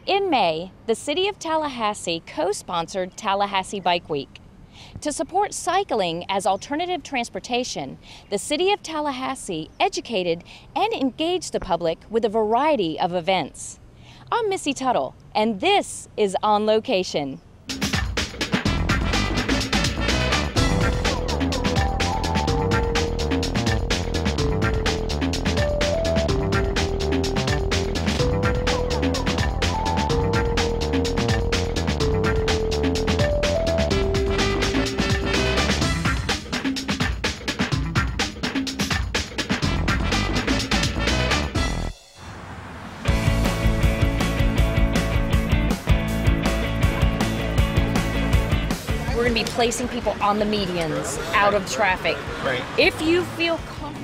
In May, the City of Tallahassee co-sponsored Tallahassee Bike Week. To support cycling as alternative transportation, the City of Tallahassee educated and engaged the public with a variety of events. I'm Missy Tuttle, and this is On Location. We're going to be placing people on the medians, out of traffic. Right. If you feel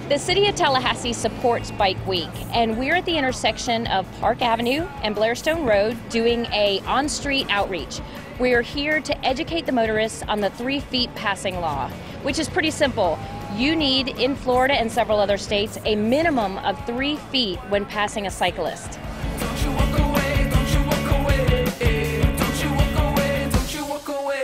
the City of Tallahassee supports Bike Week, and we're at the intersection of Park Avenue and Blairstone Road doing a on-street outreach. We're here to educate the motorists on the 3 feet passing law, which is pretty simple. You need, in Florida and several other states, a minimum of 3 feet when passing a cyclist. Don't you walk away, don't you walk away, don't you walk away, don't you walk away.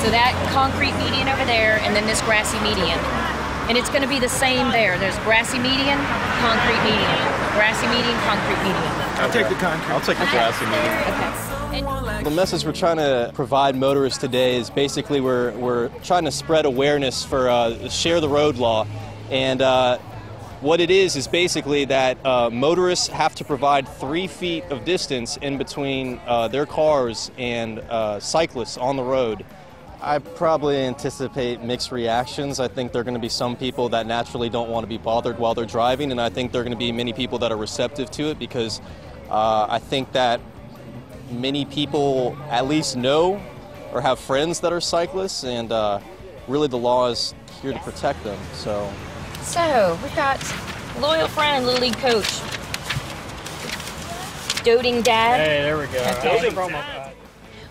So that concrete median over there, and then this grassy median. And it's going to be the same there. There's grassy median, concrete median. Grassy median, concrete median. I'll take the concrete. I'll take the grassy median. Okay. The message we're trying to provide motorists today is basically we're trying to spread awareness for Share the Road law. And what it is basically that motorists have to provide 3 feet of distance in between their cars and cyclists on the road. I probably anticipate mixed reactions. I think there are going to be some people that naturally don't want to be bothered while they're driving, and I think there are going to be many people that are receptive to it because I think that many people at least know or have friends that are cyclists, and really the law is here to protect them. So we've got loyal friend, Little League coach, doting dad. Hey, there we go. Okay.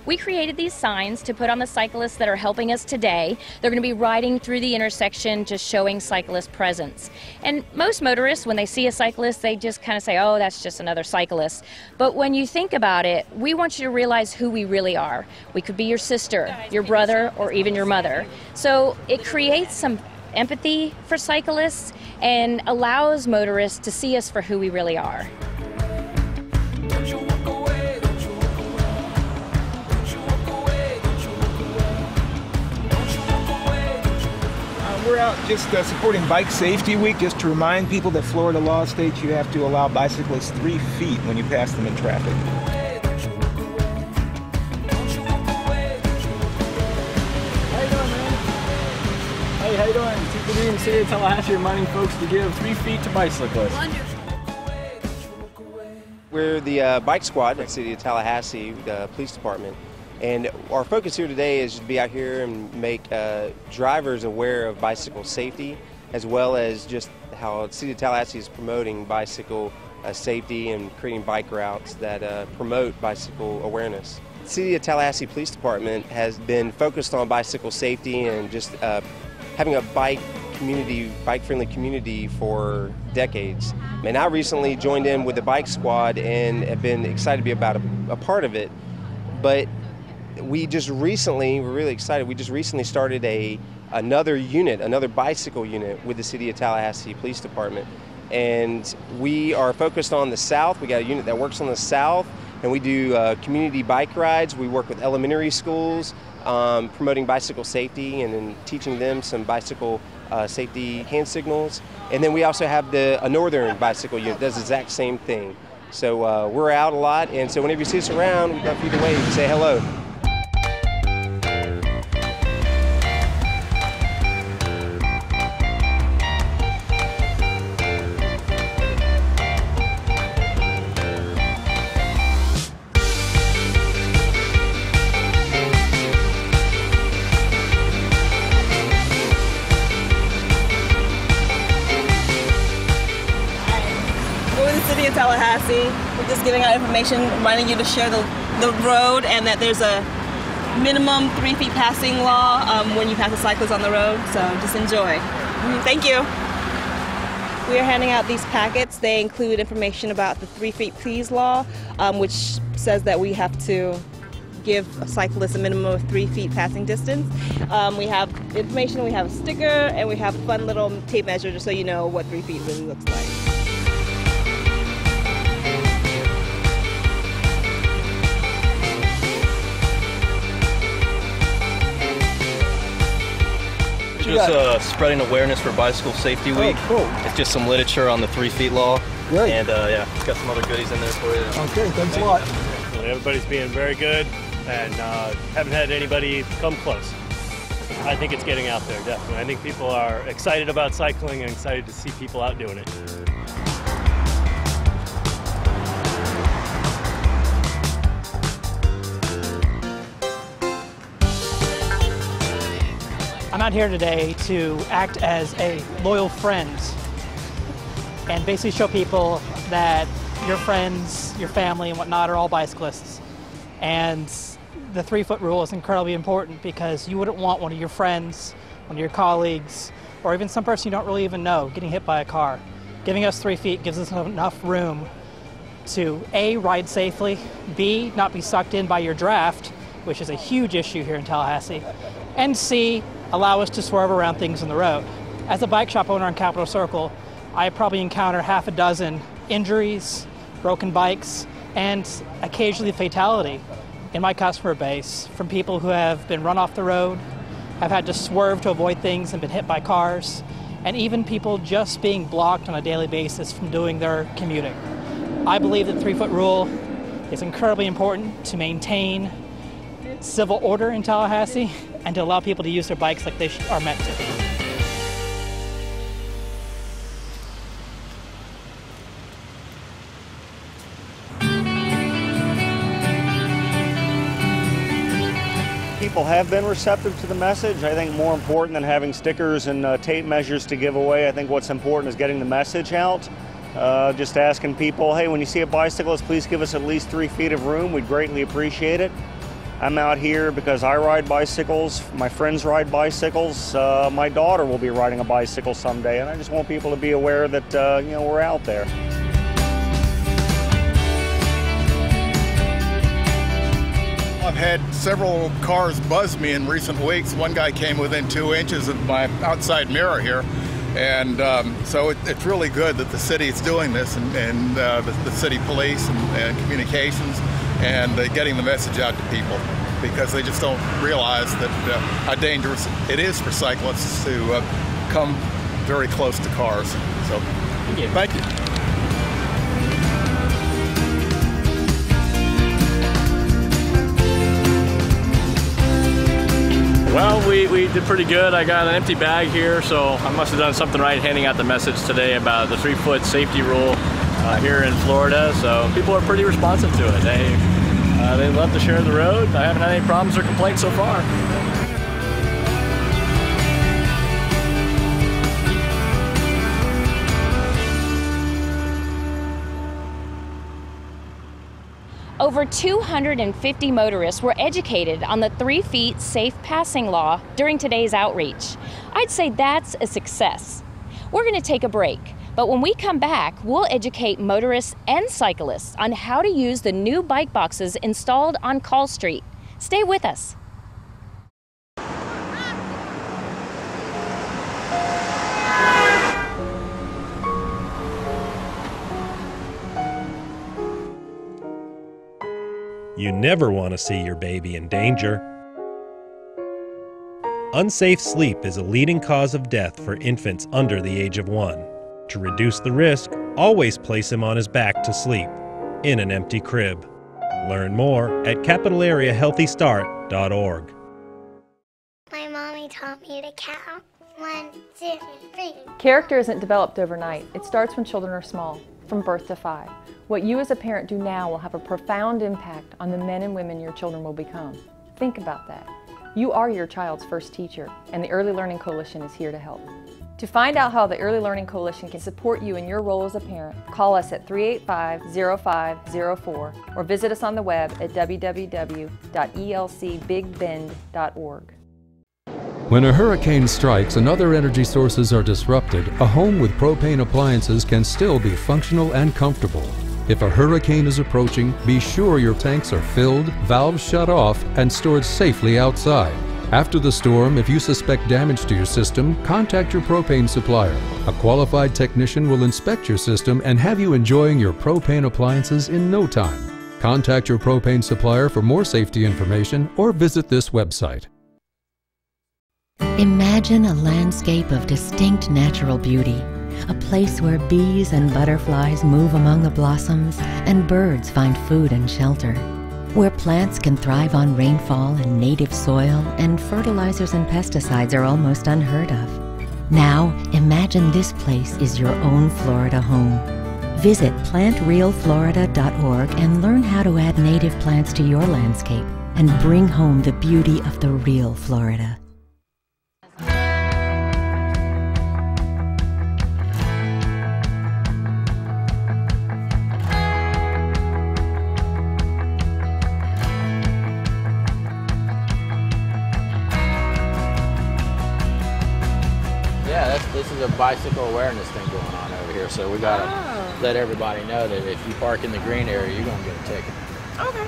We created these signs to put on the cyclists that are helping us today. They're going to be riding through the intersection just showing cyclist presence. And most motorists, when they see a cyclist, they just kind of say, oh, that's just another cyclist. But when you think about it, we want you to realize who we really are. We could be your sister, your brother, or even your mother. So it creates some empathy for cyclists and allows motorists to see us for who we really are. Don't you walk away, don't you walk away, don't you walk away, don't you walk away, don't you walk away, don't you walk away. We're out just supporting Bike Safety Week, just to remind people that Florida law states you have to allow bicyclists 3 feet when you pass them in traffic. Don't you walk away, don't you walk away, don't you walk away. How you doing, man? Hey, how you doing? TPD and City of Tallahassee reminding folks to give 3 feet to bicyclists. We're the bike squad at City of Tallahassee, the police department, and our focus here today is to be out here and make drivers aware of bicycle safety, as well as just how City of Tallahassee is promoting bicycle safety and creating bike routes that promote bicycle awareness. City of Tallahassee Police Department has been focused on bicycle safety and just having a bike-friendly community for decades. And I recently joined in with the bike squad and have been excited to be about a part of it. But we're really excited, we just recently started another bicycle unit with the City of Tallahassee Police Department. And we are focused on the South. We got a unit that works on the South, and we do community bike rides. We work with elementary schools, promoting bicycle safety and then teaching them some bicycle safety hand signals. And then we also have a northern bicycle unit that does the exact same thing. So we're out a lot, and so whenever you see us around, we'd love for you to wave and say hello. City of Tallahassee. We're just giving out information, reminding you to share the road, and that there's a minimum 3 feet passing law when you pass a cyclist on the road. So just enjoy. Thank you. We are handing out these packets. They include information about the 3 feet please law, which says that we have to give cyclists a minimum of 3 feet passing distance. We have information, we have a sticker, and we have a fun little tape measure just so you know what 3 feet really looks like. Just spreading awareness for Bicycle Safety Week. Oh, cool. It's just some literature on the 3 feet law. Great. And yeah, it's got some other goodies in there for you. Okay, thanks a lot. Everybody's being very good and haven't had anybody come close. I think it's getting out there, definitely. I think people are excited about cycling and excited to see people out doing it. I'm out here today to act as a loyal friend and basically show people that your friends, your family, and whatnot are all bicyclists. And the 3 foot rule is incredibly important because you wouldn't want one of your friends, one of your colleagues, or even some person you don't really even know getting hit by a car. Giving us 3 feet gives us enough room to A, ride safely, B, not be sucked in by your draft, which is a huge issue here in Tallahassee, and C, allow us to swerve around things on the road. As a bike shop owner in Capitol Circle, I probably encounter half a dozen injuries, broken bikes, and occasionally fatality in my customer base from people who have been run off the road, have had to swerve to avoid things and been hit by cars, and even people just being blocked on a daily basis from doing their commuting. I believe that the 3 foot rule is incredibly important to maintain civil order in Tallahassee and to allow people to use their bikes like they are meant to. People have been receptive to the message. I think more important than having stickers and tape measures to give away, I think what's important is getting the message out. Just asking people, hey, when you see a bicyclist, please give us at least 3 feet of room. We'd greatly appreciate it. I'm out here because I ride bicycles, my friends ride bicycles, my daughter will be riding a bicycle someday, and I just want people to be aware that we're out there. I've had several cars buzz me in recent weeks. One guy came within 2 inches of my outside mirror here, and so it's really good that the city is doing this, and the city police and communications, and getting the message out to people, because they just don't realize that how dangerous it is for cyclists to come very close to cars. So, thank you. Well, we did pretty good. I got an empty bag here, so I must have done something right handing out the message today about the 3 foot safety rule here in Florida. So people are pretty responsive to it. They love to share the road. I haven't had any problems or complaints so far. Over 250 motorists were educated on the 3 feet safe passing law during today's outreach. I'd say that's a success. We're going to take a break, but when we come back, we'll educate motorists and cyclists on how to use the new bike boxes installed on Call Street. Stay with us. You never want to see your baby in danger. Unsafe sleep is a leading cause of death for infants under the age of 1. To reduce the risk, always place him on his back to sleep, in an empty crib. Learn more at capitalareahealthystart.org. My mommy taught me to count. 1, 2, 3. Character isn't developed overnight. It starts when children are small, from birth to 5. What you as a parent do now will have a profound impact on the men and women your children will become. Think about that. You are your child's first teacher, and the Early Learning Coalition is here to help. To find out how the Early Learning Coalition can support you in your role as a parent, call us at 385-0504 or visit us on the web at www.elcbigbend.org. When a hurricane strikes and other energy sources are disrupted, a home with propane appliances can still be functional and comfortable. If a hurricane is approaching, be sure your tanks are filled, valves shut off, and stored safely outside. After the storm, if you suspect damage to your system, contact your propane supplier. A qualified technician will inspect your system and have you enjoying your propane appliances in no time. Contact your propane supplier for more safety information or visit this website. Imagine a landscape of distinct natural beauty, a place where bees and butterflies move among the blossoms and birds find food and shelter, where plants can thrive on rainfall and native soil and fertilizers and pesticides are almost unheard of. Now, imagine this place is your own Florida home. Visit plantrealflorida.org and learn how to add native plants to your landscape and bring home the beauty of the real Florida. This is a bicycle awareness thing going on over here, so we gotta let everybody know that if you park in the green area, you're gonna get a ticket. Okay.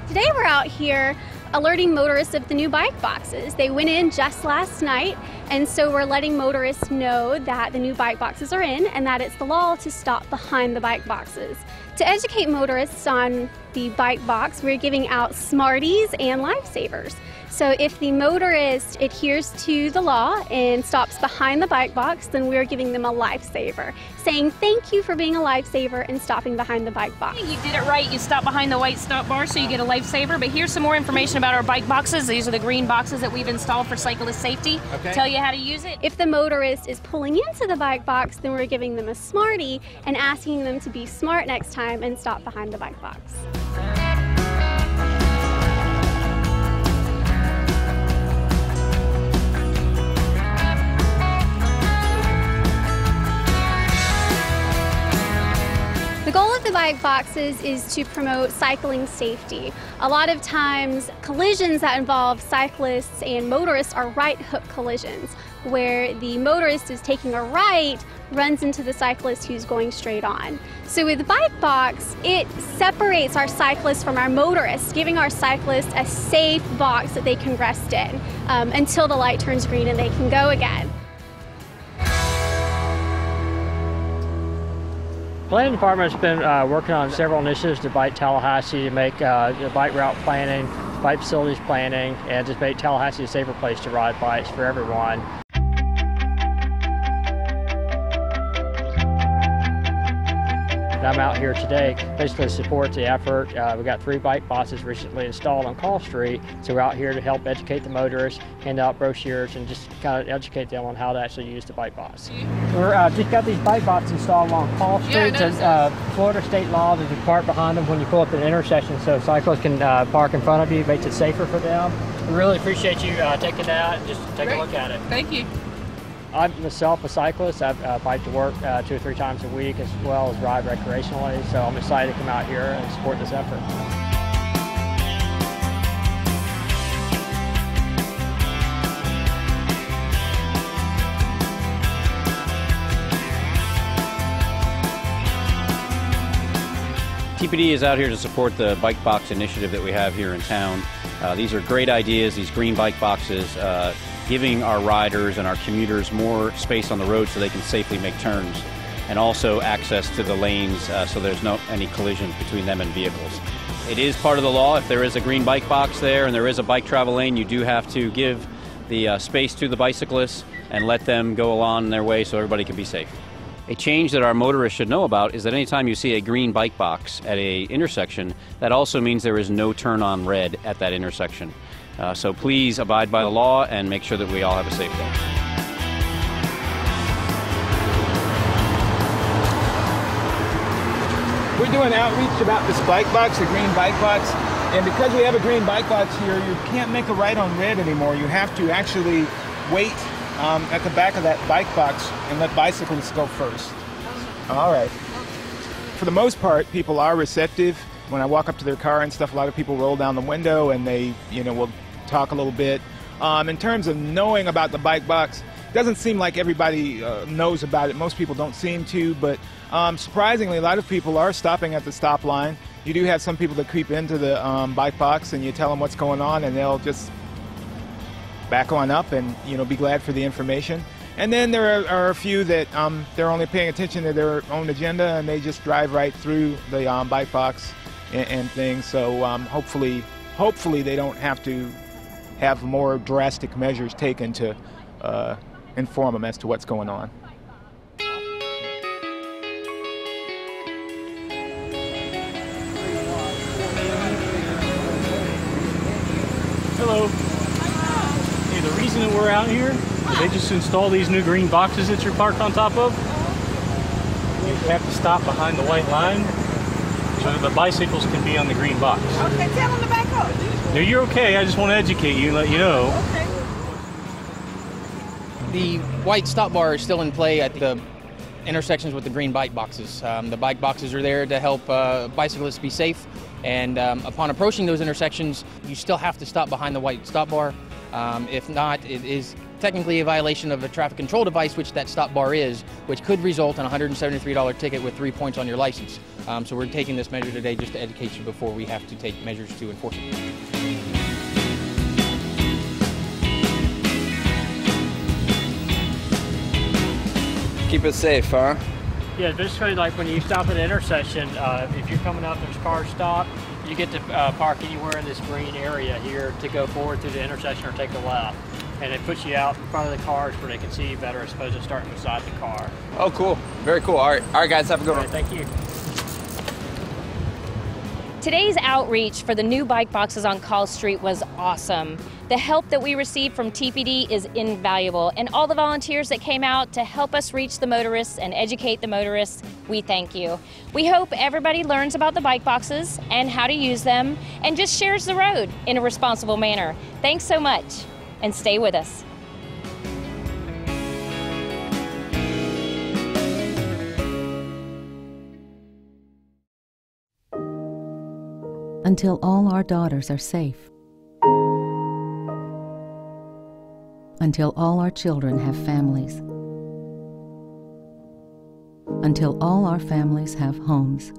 Today we're out here alerting motorists of the new bike boxes. They went in just last night, and so we're letting motorists know that the new bike boxes are in and that it's the law to stop behind the bike boxes. To educate motorists on the bike box, we're giving out Smarties and Lifesavers. So if the motorist adheres to the law and stops behind the bike box, then we're giving them a lifesaver, saying thank you for being a lifesaver and stopping behind the bike box. You did it right. You stop behind the white stop bar, so you get a lifesaver. But here's some more information about our bike boxes. These are the green boxes that we've installed for cyclist safety. Okay. Tell you how to use it. If the motorist is pulling into the bike box, then we're giving them a Smartie and asking them to be smart next time and stop behind the bike box. The goal of the bike boxes is to promote cycling safety. A lot of times, collisions that involve cyclists and motorists are right hook collisions, where the motorist is taking a right, runs into the cyclist who's going straight on. So with the bike box, it separates our cyclists from our motorists, giving our cyclists a safe box that they can rest in until the light turns green and they can go again. The planning department has been working on several initiatives to bike Tallahassee to make bike route planning, bike facilities planning, and just make Tallahassee a safer place to ride bikes for everyone. I'm out here today basically to support the effort. We got 3 bike boxes recently installed on Call Street, so we're out here to help educate the motorists, hand out brochures, and just kind of educate them on how to actually use the bike box. We're just got these bike boxes installed along Call Street. Florida state law, there's a part behind them when you pull up at an intersection, so cyclists can park in front of you, makes it safer for them. We really appreciate you taking that and just take a look at it. Thank you. I'm myself a cyclist. I bike to work 2 or 3 times a week, as well as ride recreationally, so I'm excited to come out here and support this effort. TPD is out here to support the bike box initiative that we have here in town. These are great ideas, these green bike boxes, giving our riders and our commuters more space on the road so they can safely make turns, and also access to the lanes so there's no any collisions between them and vehicles. It is part of the law. If there is a green bike box there and there is a bike travel lane, you do have to give the space to the bicyclists and let them go along their way so everybody can be safe. A change that our motorists should know about is that anytime you see a green bike box at an intersection, that also means there is no turn on red at that intersection. So please abide by the law and make sure that we all have a safe day. We're doing outreach about this bike box, the green bike box, and because we have a green bike box here, you can't make a right on red anymore. You have to actually wait at the back of that bike box and let bicyclists go first. All right. For the most part, people are receptive. When I walk up to their car and stuff, a lot of people roll down the window and they, will talk a little bit, In terms of knowing about the bike box, it doesn't seem like everybody knows about it. Most people don't seem to, but surprisingly, a lot of people are stopping at the stop line. You do have some people that creep into the bike box, and you tell them what's going on, and they'll just back on up and, you know, be glad for the information. And then there are a few that they're only paying attention to their own agenda, and they just drive right through the bike box and things. So hopefully they don't have to have more drastic measures taken to inform them as to what's going on. Hello. Hey, the reason that we're out here, they just installed these new green boxes that you're parked on top of. You have to stop behind the white line so that the bicycles can be on the green box. Okay, tell them to back up. No, you're okay. I just want to educate you and let you know. Okay. The white stop bar is still in play at the intersections with the green bike boxes. The bike boxes are there to help bicyclists be safe, and upon approaching those intersections, you still have to stop behind the white stop bar. If not, it is technically a violation of a traffic control device, which that stop bar is, which could result in a $173 ticket with 3 points on your license. So we're taking this measure today just to educate you before we have to take measures to enforce it. Keep it safe, huh? Yeah, basically like when you stop at an intersection, if you're coming up, there's cars stopped, you get to park anywhere in this green area here to go forward through the intersection or take a left. And it puts you out in front of the cars where they can see you better as opposed to starting beside the car. Oh, cool. Very cool. All right, guys, have a good one. Thank you. Today's outreach for the new bike boxes on Call Street was awesome. The help that we received from TPD is invaluable, and all the volunteers that came out to help us reach the motorists and educate the motorists, we thank you. We hope everybody learns about the bike boxes and how to use them and just shares the road in a responsible manner. Thanks so much, and stay with us. Until all our daughters are safe. Until all our children have families. Until all our families have homes.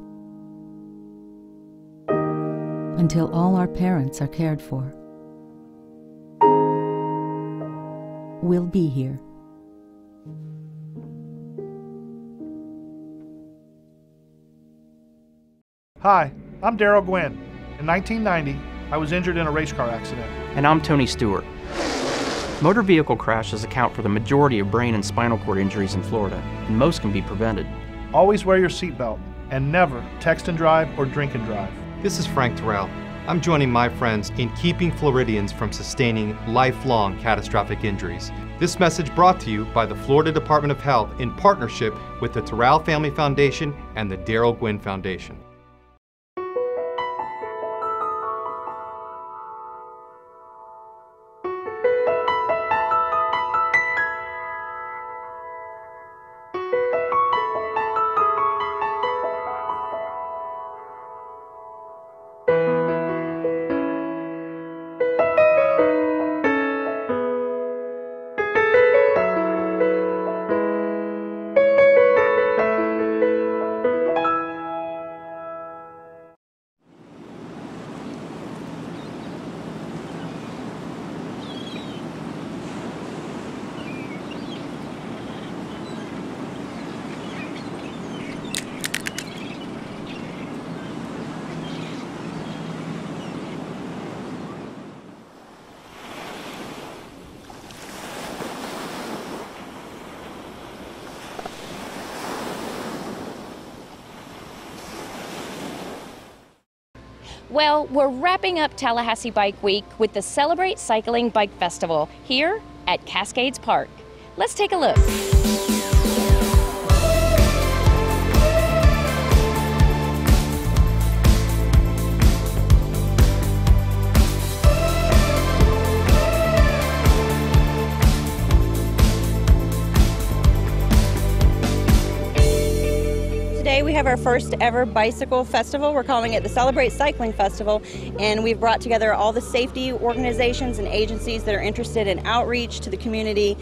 Until all our parents are cared for. We'll be here. Hi, I'm Daryl Gwynn. In 1990, I was injured in a race car accident. And I'm Tony Stewart. Motor vehicle crashes account for the majority of brain and spinal cord injuries in Florida, and most can be prevented. Always wear your seatbelt and never text and drive or drink and drive. This is Frank Terrell. I'm joining my friends in keeping Floridians from sustaining lifelong catastrophic injuries. This message brought to you by the Florida Department of Health in partnership with the Terrell Family Foundation and the Daryl Gwynn Foundation. Well, we're wrapping up Tallahassee Bike Week with the Celebrate Cycling Bike Festival here at Cascades Park. Let's take a look. Today Today we have our first ever bicycle festival. We're calling it the Celebrate Cycling Festival, and we've brought together all the safety organizations and agencies that are interested in outreach to the community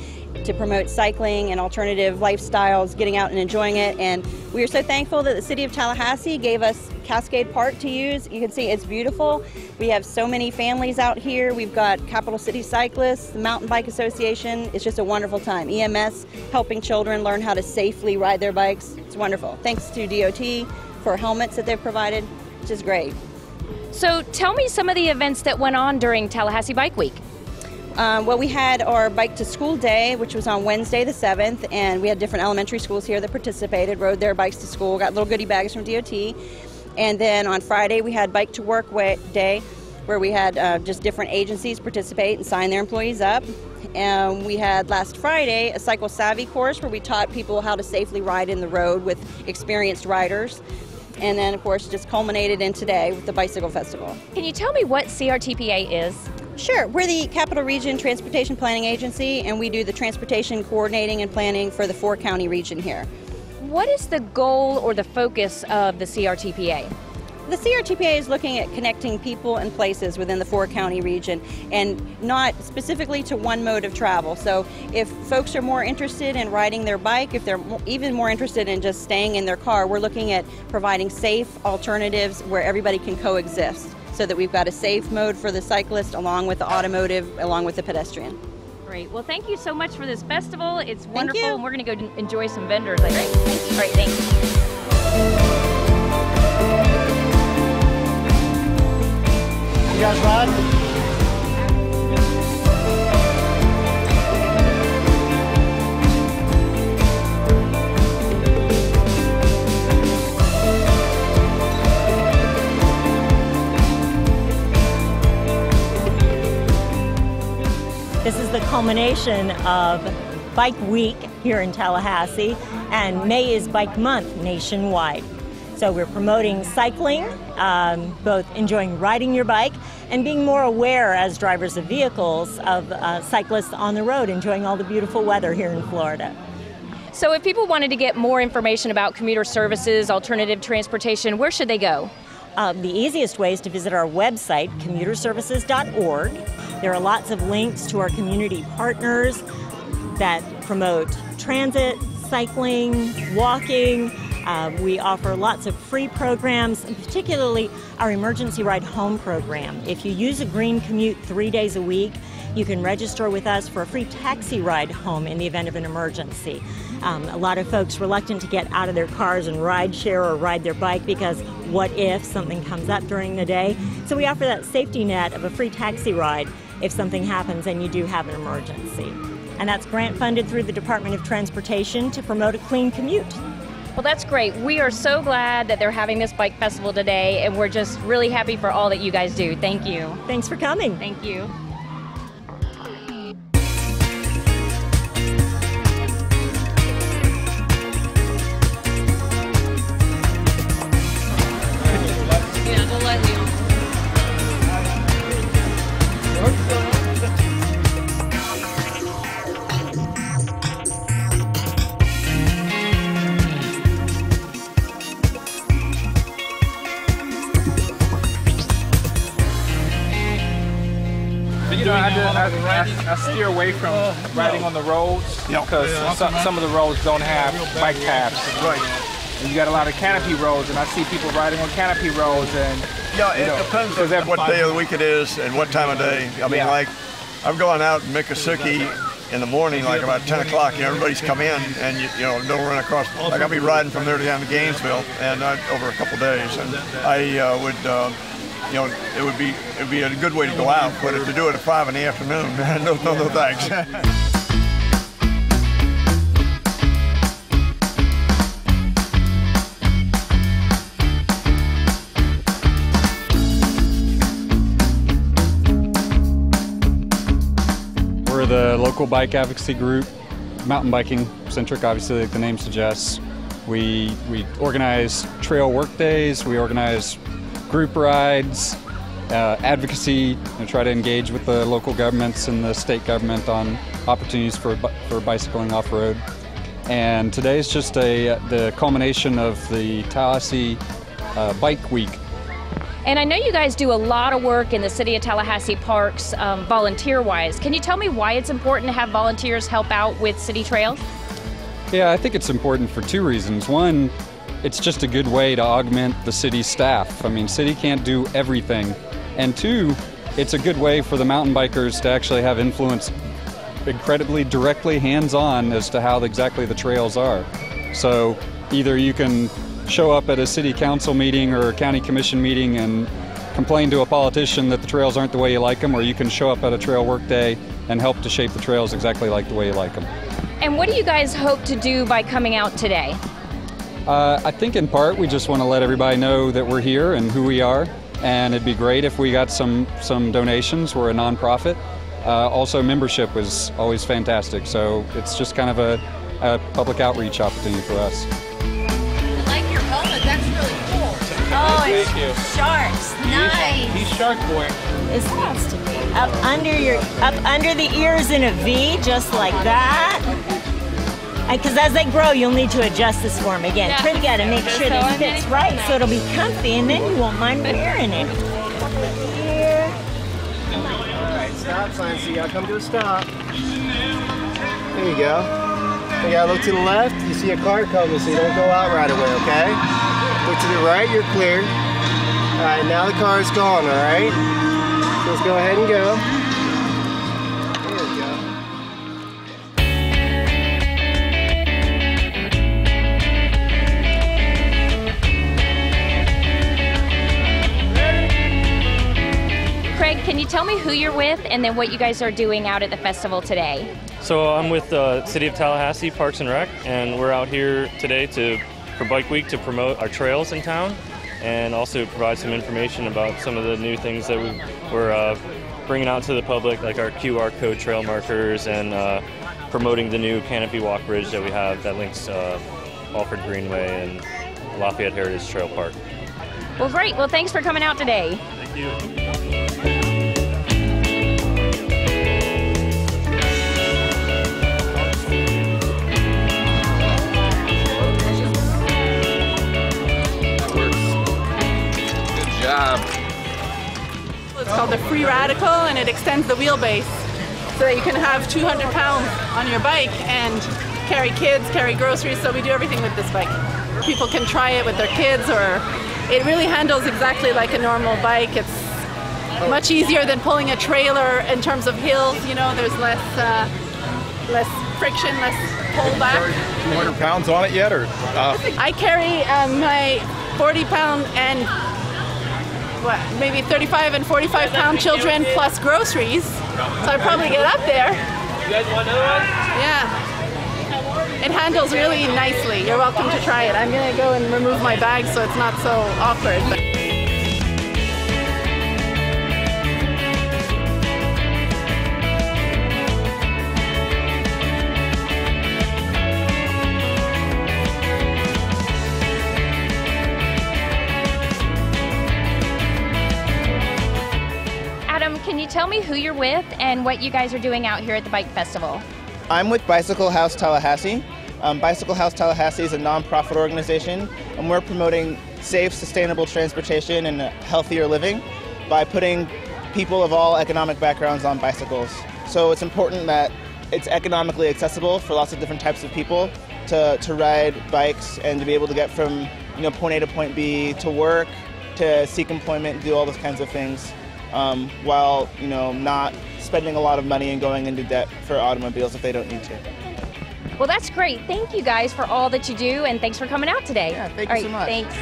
to promote cycling and alternative lifestyles, getting out and enjoying it. And we are so thankful that the City of Tallahassee gave us Cascade Park to use. You can see it's beautiful. We have so many families out here. We've got Capital City Cyclists, the Mountain Bike Association. It's just a wonderful time. EMS helping children learn how to safely ride their bikes. It's wonderful. Thanks to DOT for helmets that they've provided, which is great. So tell me some of the events that went on during Tallahassee Bike Week. Well, we had our Bike to School Day, which was on Wednesday the 7th, and we had different elementary schools here that participated, rode their bikes to school, got little goodie bags from DOT. And then on Friday we had Bike to Work Day, where we had just different agencies participate and sign their employees up. And we had last Friday a Cycle Savvy course where we taught people how to safely ride in the road with experienced riders. And then, of course, just culminated in today with the Bicycle Festival. Can you tell me what CRTPA is? Sure. We're the Capital Region Transportation Planning Agency, and we do the transportation coordinating and planning for the 4-county region here. What is the goal or the focus of the CRTPA? The CRTPA is looking at connecting people and places within the 4-county region and not specifically to one mode of travel. So if folks are more interested in riding their bike, if they're even more interested in just staying in their car, we're looking at providing safe alternatives where everybody can coexist so that we've got a safe mode for the cyclist along with the automotive, along with the pedestrian. Great. Well, thank you so much for this festival. It's wonderful, and we're going to go enjoy some vendors, I think. Thank you. All right, thanks. You guys ride? This is the culmination of Bike Week here in Tallahassee, and May is Bike Month nationwide. So we're promoting cycling, both enjoying riding your bike and being more aware as drivers of vehicles of cyclists on the road, enjoying all the beautiful weather here in Florida. So if people wanted to get more information about commuter services, alternative transportation, where should they go? The easiest way is to visit our website, commuterservices.org. There are lots of links to our community partners that promote transit, cycling, walking. We offer lots of free programs, and particularly our Emergency Ride Home program. If you use a green commute 3 days a week, you can register with us for a free taxi ride home in the event of an emergency. A lot of folks reluctant to get out of their cars and ride share or ride their bike because what if something comes up during the day? So we offer that safety net of a free taxi ride if something happens and you do have an emergency. And that's grant funded through the Department of Transportation to promote a clean commute. Well, that's great. We are so glad that they're having this bike festival today, and we're just really happy for all that you guys do. Thank you. Thanks for coming. Thank you. Yeah, don't let Leon. You know, I steer away from riding on the roads because some of the roads don't have bike paths. Right. And you got a lot of canopy roads, and I see people riding on canopy roads. And it depends on what day of the week it is and what time of day. I mean, like I'm going out in Miccosukee in the morning, like about 10 o'clock. You know, everybody's come in, and you know, don't run across. Like I'll be riding from there down to Gainesville, and over a couple days, and I would. You know, it would be a good way to go out, but to do it at 5 in the afternoon, no thanks. We're the local bike advocacy group, mountain biking centric, obviously, like the name suggests. We organize trail work days, we organize group rides, advocacy, and try to engage with the local governments and the state government on opportunities for bicycling off-road. And today's just the culmination of the Tallahassee Bike Week. And I know you guys do a lot of work in the City of Tallahassee parks volunteer-wise. Can you tell me why it's important to have volunteers help out with city trails? Yeah, I think it's important for two reasons. One, it's just a good way to augment the city staff. I mean, city can't do everything. And two, it's a good way for the mountain bikers to actually have influence incredibly directly hands-on as to how exactly the trails are. So either you can show up at a city council meeting or a county commission meeting and complain to a politician that the trails aren't the way you like them, or you can show up at a trail work day and help to shape the trails exactly like the way you like them. And what do you guys hope to do by coming out today? I think in part we just want to let everybody know that we're here and who we are, and it'd be great if we got some donations. We're a nonprofit. Also, membership was always fantastic, so it's just kind of a public outreach opportunity for us. I like your helmet, that's really cool. Oh, Thank you. it's sharks. Nice. He's Shark Boy. This needs to be up under the ears in a V, just like that. Because as they grow, you'll need to adjust this for them again. Yeah. You got to make sure that it fits right, so it'll be comfy, and then you won't mind wearing it. Here. Alright, stop sign, so you gotta come to a stop. There you go. You gotta look to the left, you see a car coming, so you don't go out right away, okay? Look to the right, you're clear. Alright, now the car is gone, alright? So let's go ahead and go. There we go. Craig, can you tell me who you're with and then what you guys are doing out at the festival today? So I'm with City of Tallahassee Parks and Rec, and we're out here today for Bike Week to promote our trails in town and also provide some information about some of the new things that we're bringing out to the public, like our QR code trail markers and promoting the new canopy walk bridge that we have that links Alfred Greenway and Lafayette Heritage Trail Park. Well, great. Well, thanks for coming out today. Thank you. It's called the Free Radical, and it extends the wheelbase so that you can have 200 pounds on your bike and carry kids, carry groceries, so we do everything with this bike. People can try it with their kids, or it really handles exactly like a normal bike. It's much easier than pulling a trailer in terms of hills. You know, there's less friction, less pullback. 200 pounds on it yet, or? I carry my 40-pound and maybe 35 and 45-pound children plus groceries, so I probably get up there. You guys want another one? Yeah. It handles really nicely. You're welcome to try it. I'm going to go and remove my bag so it's not so awkward. Can you tell me who you're with and what you guys are doing out here at the Bike Festival? I'm with Bicycle House Tallahassee. Bicycle House Tallahassee is a nonprofit organization, and we're promoting safe, sustainable transportation and healthier living by putting people of all economic backgrounds on bicycles. So it's important that it's economically accessible for lots of different types of people to ride bikes and to be able to get from point A to point B, to work, to seek employment, do all those kinds of things. While not spending a lot of money and going into debt for automobiles if they don't need to. Well, that's great. Thank you guys for all that you do, and thanks for coming out today. Yeah, thank you so much. Thanks.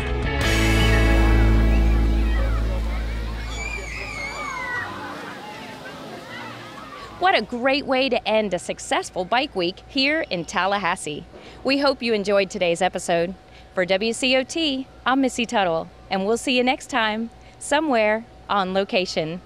What a great way to end a successful bike week here in Tallahassee. We hope you enjoyed today's episode. For WCOT, I'm Missy Tuttle, and we'll see you next time, somewhere on location.